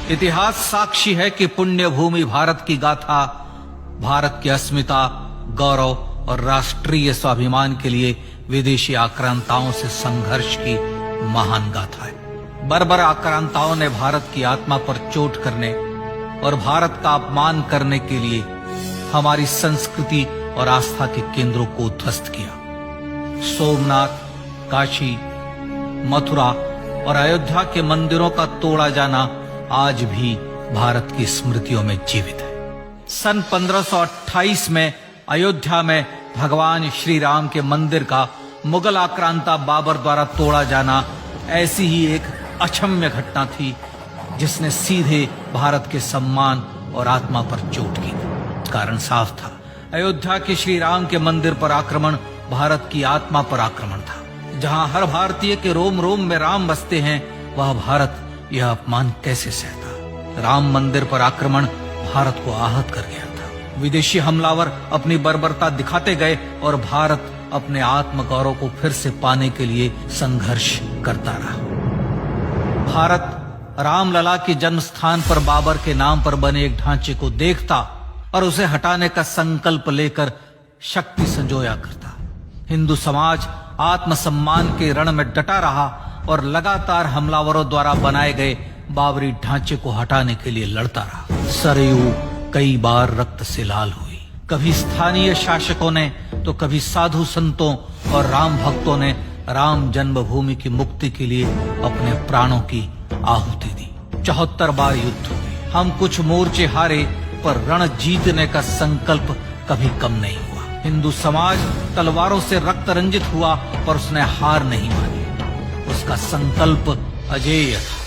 इतिहास साक्षी है कि पुण्य भूमि भारत की गाथा भारत की अस्मिता, गौरव और राष्ट्रीय स्वाभिमान के लिए विदेशी आक्रांताओं से संघर्ष की महान गाथा है। बर्बर आक्रांताओं ने भारत की आत्मा पर चोट करने और भारत का अपमान करने के लिए हमारी संस्कृति और आस्था के केंद्रों को ध्वस्त किया। सोमनाथ, काशी, मथुरा और अयोध्या के मंदिरों का तोड़ा जाना आज भी भारत की स्मृतियों में जीवित है। सन 1528 में अयोध्या में भगवान श्री राम के मंदिर का मुगल आक्रांता बाबर द्वारा तोड़ा जाना ऐसी ही एक अक्षम्य घटना थी जिसने सीधे भारत के सम्मान और आत्मा पर चोट की। कारण साफ था, अयोध्या के श्री राम के मंदिर पर आक्रमण भारत की आत्मा पर आक्रमण था। जहां हर भारतीय के रोम रोम में राम बसते हैं, वह भारत यह अपमान कैसे सहता। राम मंदिर पर आक्रमण भारत को आहत कर गया था। विदेशी हमलावर अपनी बर्बरता दिखाते गए और भारत अपने आत्मगौरव को फिर से पाने के लिए संघर्ष करता रहा। भारत रामलला के जन्म स्थान पर बाबर के नाम पर बने एक ढांचे को देखता और उसे हटाने का संकल्प लेकर शक्ति संजोया करता। हिंदू समाज आत्मसम्मान के रण में डटा रहा और लगातार हमलावरों द्वारा बनाए गए बाबरी ढांचे को हटाने के लिए लड़ता रहा। सरयू कई बार रक्त से लाल हुई। कभी स्थानीय शासकों ने तो कभी साधु संतों और राम भक्तों ने राम जन्मभूमि की मुक्ति के लिए अपने प्राणों की आहुति दी। 74 बार युद्ध हुए। हम कुछ मोर्चे हारे, पर रण जीतने का संकल्प कभी कम नहीं हुआ। हिंदू समाज तलवारों से रक्त रंजित हुआ, पर उसने हार नहीं मानी। उसका संकल्प अजेय था।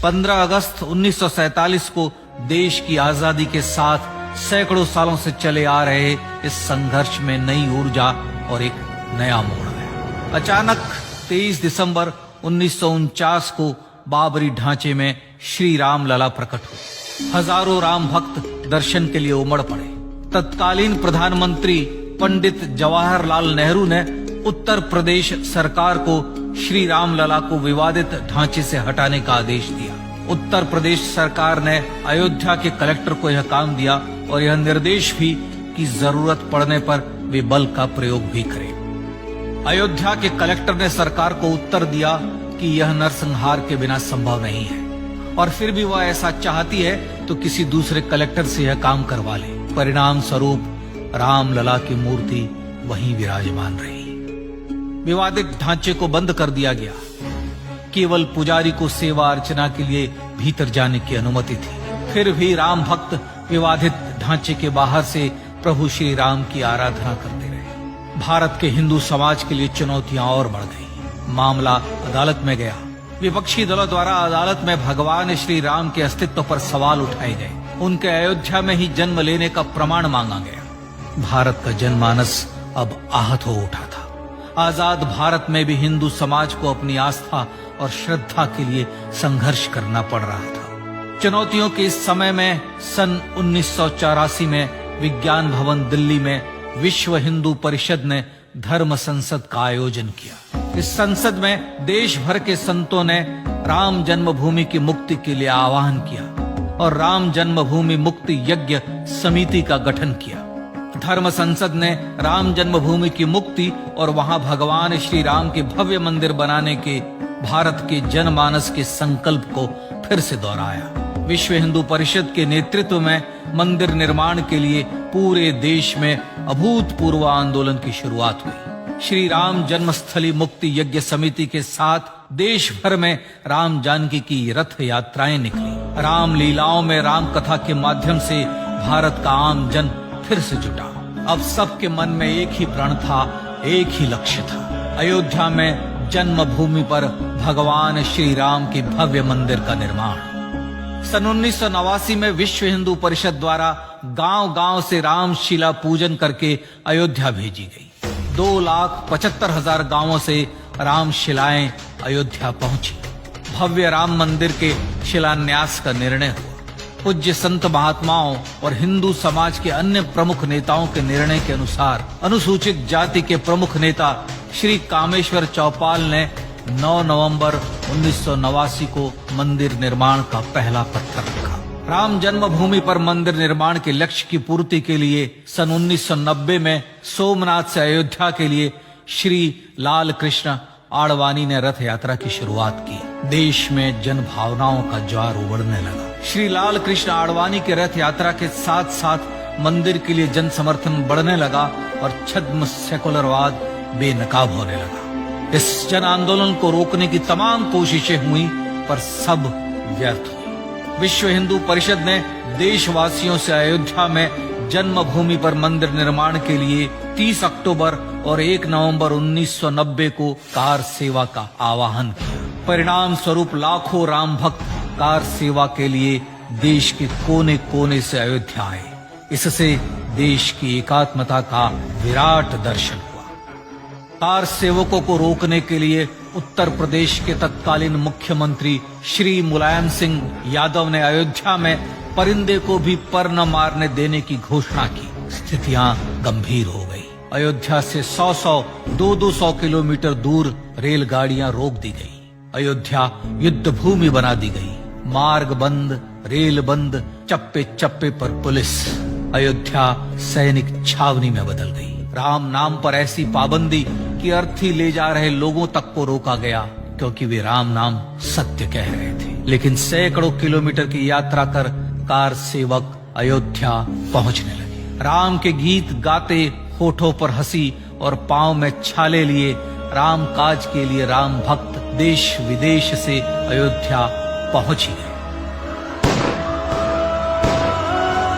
15 अगस्त 1947 को देश की आजादी के साथ सैकड़ों सालों से चले आ रहे इस संघर्ष में नई ऊर्जा और एक नया मोड़ आया। अचानक 23 दिसंबर 1949 को बाबरी ढांचे में श्री राम लला प्रकट हुए। हजारों राम भक्त दर्शन के लिए उमड़ पड़े। तत्कालीन प्रधानमंत्री पंडित जवाहरलाल नेहरू ने उत्तर प्रदेश सरकार को श्री राम लला को विवादित ढांचे से हटाने का आदेश दिया। उत्तर प्रदेश सरकार ने अयोध्या के कलेक्टर को यह काम दिया और यह निर्देश भी कि जरूरत पड़ने पर वे बल का प्रयोग भी करें। अयोध्या के कलेक्टर ने सरकार को उत्तर दिया कि यह नरसंहार के बिना संभव नहीं है, और फिर भी वह ऐसा चाहती है तो किसी दूसरे कलेक्टर से यह काम करवा ले। परिणाम स्वरूप रामलला की मूर्ति वहीं विराजमान रही। विवादित ढांचे को बंद कर दिया गया। केवल पुजारी को सेवा अर्चना के लिए भीतर जाने की अनुमति थी। फिर भी राम भक्त विवादित ढांचे के बाहर से प्रभु श्री राम की आराधना करते रहे। भारत के हिंदू समाज के लिए चुनौतियां और बढ़ गई। मामला अदालत में गया। विपक्षी दलों द्वारा अदालत में भगवान श्री राम के अस्तित्व पर सवाल उठाए गए। उनके अयोध्या में ही जन्म लेने का प्रमाण मांगा गया। भारत का जनमानस अब आहत हो उठा था। आजाद भारत में भी हिंदू समाज को अपनी आस्था और श्रद्धा के लिए संघर्ष करना पड़ रहा था। चुनौतियों के इस समय में सन 1984 में विज्ञान भवन दिल्ली में विश्व हिंदू परिषद ने धर्म संसद का आयोजन किया। इस संसद में देश भर के संतों ने राम जन्मभूमि की मुक्ति के लिए आह्वान किया और राम जन्मभूमि मुक्ति यज्ञ समिति का गठन किया। धर्म संसद ने राम जन्मभूमि की मुक्ति और वहां भगवान श्री राम के भव्य मंदिर बनाने के भारत के जनमानस के संकल्प को फिर से दोहराया। विश्व हिंदू परिषद के नेतृत्व में मंदिर निर्माण के लिए पूरे देश में अभूतपूर्व आंदोलन की शुरुआत हुई। श्री राम जन्मस्थली मुक्ति यज्ञ समिति के साथ देश भर में राम जानकी की रथ यात्राएं निकली। राम लीलाओं में राम कथा के माध्यम से भारत का आम जन फिर से जुटा। अब सबके मन में एक ही प्रण था, एक ही लक्ष्य था। अयोध्या में जन्मभूमि पर भगवान श्री राम के भव्य मंदिर का निर्माण। सन 1989 में विश्व हिंदू परिषद द्वारा गांव-गांव से रामशिला पूजन करके अयोध्या भेजी गई। 2,75,000 गांवों से रामशिलाएं अयोध्या पहुंची। भव्य राम मंदिर के शिलान्यास का निर्णय हुआ। पूज्य संत महात्माओं और हिंदू समाज के अन्य प्रमुख नेताओं के निर्णय के अनुसार अनुसूचित जाति के प्रमुख नेता श्री कामेश्वर चौपाल ने 9 नवंबर 1989 को मंदिर निर्माण का पहला पत्थर रखा। राम जन्मभूमि पर मंदिर निर्माण के लक्ष्य की पूर्ति के लिए सन 1990 में सोमनाथ से अयोध्या के लिए श्री लाल कृष्ण आडवाणी ने रथ यात्रा की शुरुआत की। देश में जन भावनाओं का ज्वार उमड़ने लगा। श्री लाल कृष्ण आडवाणी के रथ यात्रा के साथ साथ मंदिर के लिए जन समर्थन बढ़ने लगा और छद्म सेकुलरवाद बेनकाब होने लगा। इस जन आंदोलन को रोकने की तमाम कोशिशें हुई, पर सब व्यर्थ हुई। विश्व हिंदू परिषद ने देशवासियों से अयोध्या में जन्मभूमि पर मंदिर निर्माण के लिए 30 अक्टूबर और 1 नवंबर 1990 को कार सेवा का आह्वान किया। परिणाम स्वरूप लाखों राम भक्त कार सेवा के लिए देश के कोने कोने से अयोध्या आए। इससे देश की एकात्मता का विराट दर्शन हुआ। कार सेवकों को रोकने के लिए उत्तर प्रदेश के तत्कालीन मुख्यमंत्री श्री मुलायम सिंह यादव ने अयोध्या में परिंदे को भी पर न मारने देने की घोषणा की। स्थितियां गंभीर हो गई। अयोध्या से 200 किलोमीटर दूर रेलगाड़ियां रोक दी गई। अयोध्या युद्ध भूमि बना दी गई। मार्ग बंद, रेल बंद, चप्पे चप्पे पर पुलिस। अयोध्या सैनिक छावनी में बदल गई। राम नाम पर ऐसी पाबंदी कि अर्थी ले जा रहे लोगों तक को रोका गया, क्योंकि वे राम नाम सत्य कह रहे थे। लेकिन सैकड़ों किलोमीटर की यात्रा कर कार सेवक अयोध्या पहुंचने लगे। राम के गीत गाते, होठों पर हंसी और पांव में छाले लिए राम काज के लिए राम भक्त देश विदेश से अयोध्या पहुंच गए।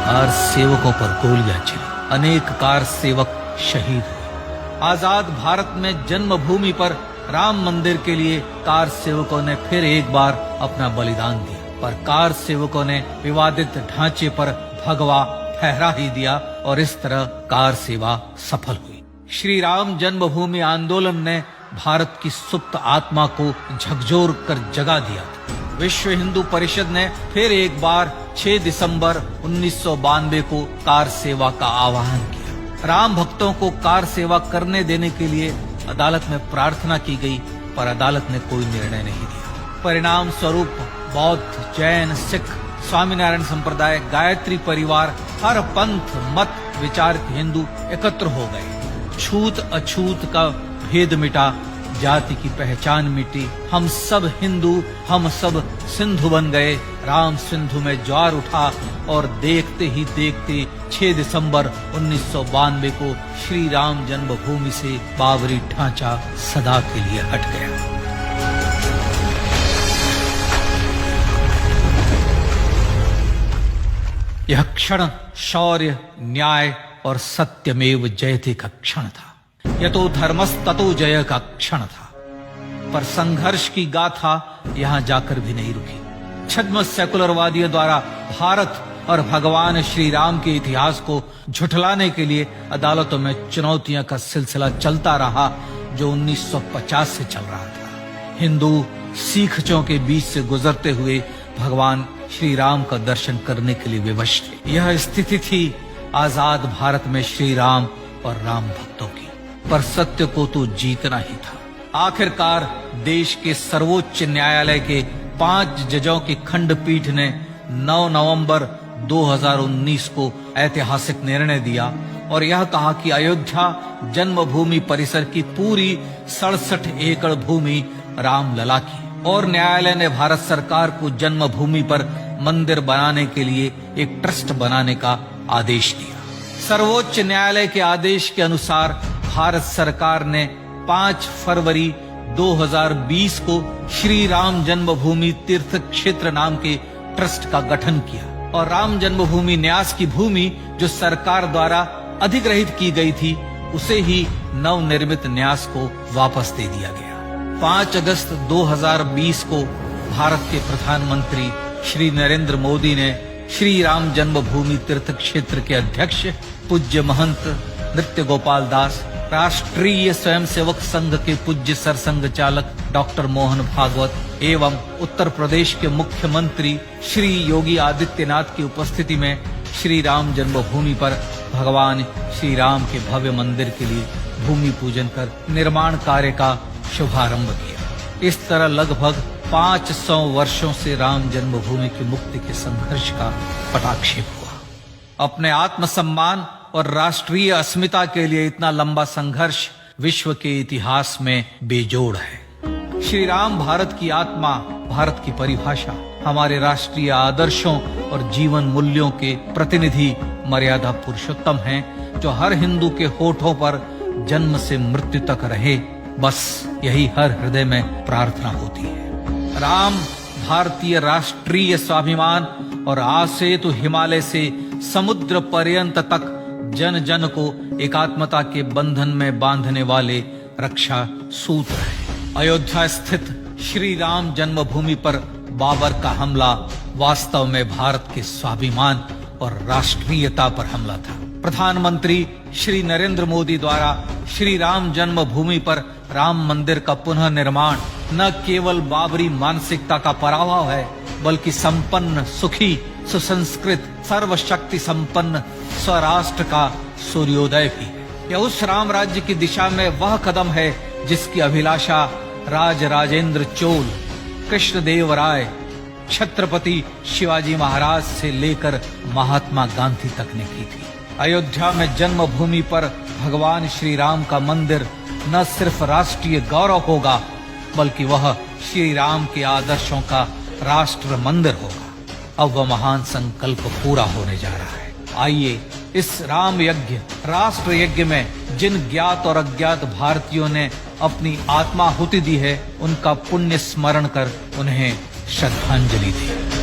कार सेवकों पर गोलियां चली। अनेक कार सेवक शहीद हुए। आजाद भारत में जन्मभूमि पर राम मंदिर के लिए कार सेवकों ने फिर एक बार अपना बलिदान दिया, पर कार सेवकों ने विवादित ढांचे पर भगवा फहरा ही दिया और इस तरह कार सेवा सफल हुई। श्री राम जन्मभूमि आंदोलन ने भारत की सुप्त आत्मा को झकझोर कर जगा दिया। विश्व हिंदू परिषद ने फिर एक बार 6 दिसंबर 1992 को कार सेवा का आह्वान किया। राम भक्तों को कार सेवा करने देने के लिए अदालत में प्रार्थना की गई, पर अदालत ने कोई निर्णय नहीं दिया। परिणाम स्वरूप बौद्ध, जैन, सिख, स्वामीनारायण संप्रदाय, गायत्री परिवार, हर पंथ मत विचार के हिंदू एकत्र हो गए। छूत अछूत का भेद मिटा, जाति की पहचान मिटी। हम सब हिंदू, हम सब सिंधु बन गए। राम सिंधु में ज्वार उठा और देखते ही देखते 6 दिसंबर 1992 को श्री राम जन्मभूमि से बाबरी ढांचा सदा के लिए हट गया। यह क्षण शौर्य, न्याय और सत्यमेव जयते का क्षण था। यह तो धर्मस्ततो जय का क्षण था। पर संघर्ष की गाथा यहां जाकर भी नहीं रुकी। छद्म सेकुलरवादियों द्वारा भारत और भगवान श्री राम के इतिहास को झुठलाने के लिए अदालतों में चुनौतियों का सिलसिला चलता रहा, जो 1950 से चल रहा था। हिंदू सिखों के बीच से गुजरते हुए भगवान श्री राम का दर्शन करने के लिए विवश थे। यह स्थिति थी आजाद भारत में श्री राम और राम भक्तों की। पर सत्य को तो जीतना ही था। आखिरकार देश के सर्वोच्च न्यायालय के 5 जजों की खंडपीठ ने 9 नवंबर 2019 को ऐतिहासिक निर्णय दिया और यह कहा कि अयोध्या जन्मभूमि परिसर की पूरी 67 एकड़ भूमि रामलला की। और न्यायालय ने भारत सरकार को जन्मभूमि पर मंदिर बनाने के लिए एक ट्रस्ट बनाने का आदेश दिया। सर्वोच्च न्यायालय के आदेश के अनुसार भारत सरकार ने 5 फरवरी 2020 को श्री राम जन्मभूमि तीर्थ क्षेत्र नाम के ट्रस्ट का गठन किया और राम जन्मभूमि न्यास की भूमि जो सरकार द्वारा अधिग्रहित की गई थी, उसे ही नवनिर्मित न्यास को वापस दे दिया गया। 5 अगस्त 2020 को भारत के प्रधानमंत्री श्री नरेंद्र मोदी ने श्री राम जन्मभूमि तीर्थ क्षेत्र के अध्यक्ष पूज्य महंत नृत्य गोपाल दास, राष्ट्रीय स्वयंसेवक संघ के पूज्य सरसंघ चालक डॉक्टर मोहन भागवत एवं उत्तर प्रदेश के मुख्यमंत्री श्री योगी आदित्यनाथ की उपस्थिति में श्री राम जन्मभूमि पर भगवान श्री राम के भव्य मंदिर के लिए भूमि पूजन कर निर्माण कार्य का शुभारंभ किया। इस तरह लगभग 500 वर्षों से राम जन्मभूमि की मुक्ति के संघर्ष का पटाक्षेप हुआ। अपने आत्मसम्मान और राष्ट्रीय अस्मिता के लिए इतना लंबा संघर्ष विश्व के इतिहास में बेजोड़ है। श्री राम भारत की आत्मा, भारत की परिभाषा, हमारे राष्ट्रीय आदर्शों और जीवन मूल्यों के प्रतिनिधि मर्यादा पुरुषोत्तम हैं, जो हर हिंदू के होठों पर जन्म से मृत्यु तक रहे। बस यही हर हृदय में प्रार्थना होती है। राम भारतीय राष्ट्रीय स्वाभिमान और आसेतु हिमालय से समुद्र पर्यंत तक जन जन को एकात्मता के बंधन में बांधने वाले रक्षा सूत्र है। अयोध्या स्थित श्री राम जन्मभूमि पर बाबर का हमला वास्तव में भारत के स्वाभिमान और राष्ट्रीयता पर हमला था। प्रधानमंत्री श्री नरेंद्र मोदी द्वारा श्री राम जन्मभूमि पर राम मंदिर का पुनः निर्माण न केवल बाबरी मानसिकता का पराभव है, बल्कि संपन्न, सुखी, सुसंस्कृत, सर्वशक्ति संपन्न स्वराष्ट्र का सूर्योदय भी है। यह उस राम राज्य की दिशा में वह कदम है जिसकी अभिलाषा राज राजेंद्र चोल, कृष्णदेव राय, छत्रपति शिवाजी महाराज से लेकर महात्मा गांधी तक ने की थी। अयोध्या में जन्मभूमि पर भगवान श्री राम का मंदिर न सिर्फ राष्ट्रीय गौरव होगा, बल्कि वह श्री राम के आदर्शों का राष्ट्र मंदिर होगा। अब वह महान संकल्प पूरा होने जा रहा है। आइए इस राम यज्ञ, राष्ट्र यज्ञ में जिन ज्ञात और अज्ञात भारतीयों ने अपनी आत्माहुति दी है, उनका पुण्य स्मरण कर उन्हें श्रद्धांजलि दी।